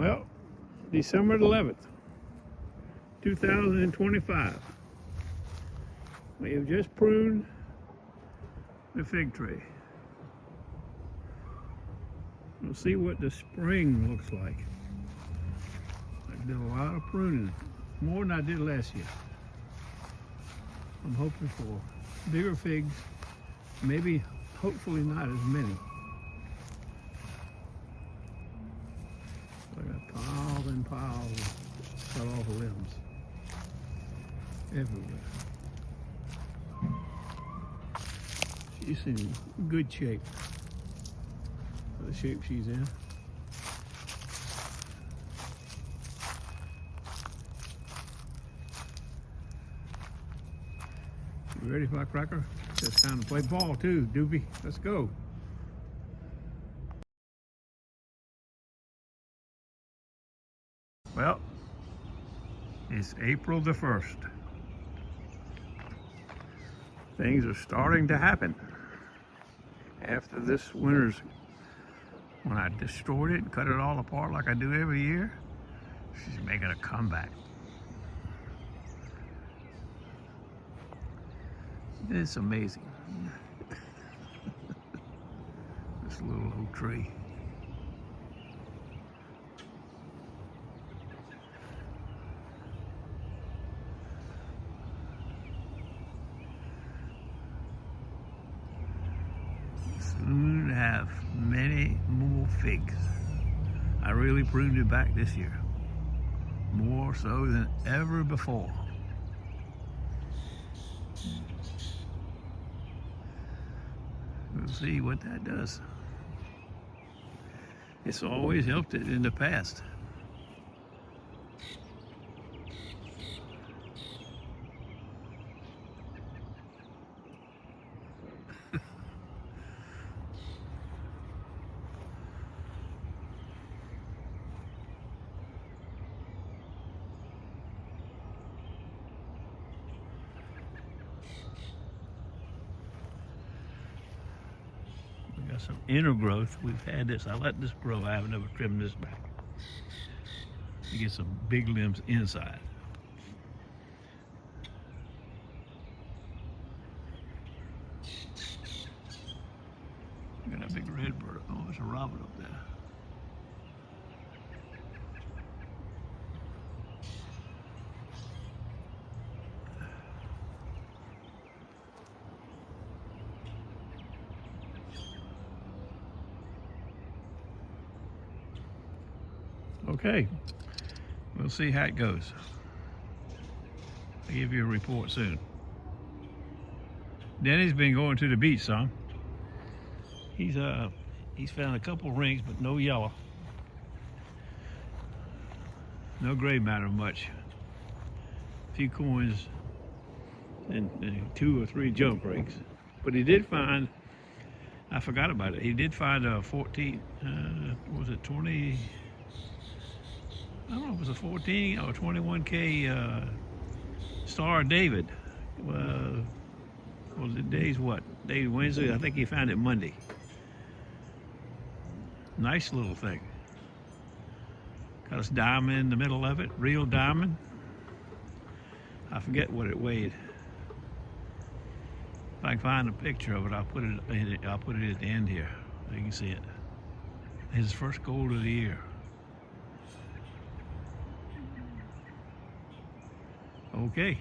Well, December 11th, 2025. We have just pruned the fig tree. We'll see what the spring looks like. I did a lot of pruning, more than I did last year. I'm hoping for bigger figs, maybe, hopefully not as many. I got piles and piles of cut off limbs everywhere. She's in good shape for the shape she's in. You ready, firecracker? It's time to play ball too, Doobie. Let's go. Well, it's April the 1st. Things are starting to happen. After this winter's, when I destroyed it and cut it all apart like I do every year, she's making a comeback. It's amazing. This little oak tree. Soon to have many more figs. I really pruned it back this year, more so than ever before. We'll see what that does. It's always helped it in the past. Got some inner growth. We've had this. I let this grow. I haven't ever trimmed this back. You get some big limbs inside. Got a big red bird. Oh, there's a robin up there. Okay, we'll see how it goes. I'll give you a report soon. Denny's been going to the beach some. He's found a couple rings, but no yellow. No gray matter much. A few coins and 2 or 3 junk rings. But he did find, I forgot about it, he did find a 14, what was it, 20, I don't know if it was a 14 or 21K Star of David. Well, the day's what? Day Wednesday. I think he found it Monday. Nice little thing. Got a diamond in the middle of it, real diamond. I forget what it weighed. If I can find a picture of it, I'll put it at the end here so you can see it. His first gold of the year. Okay.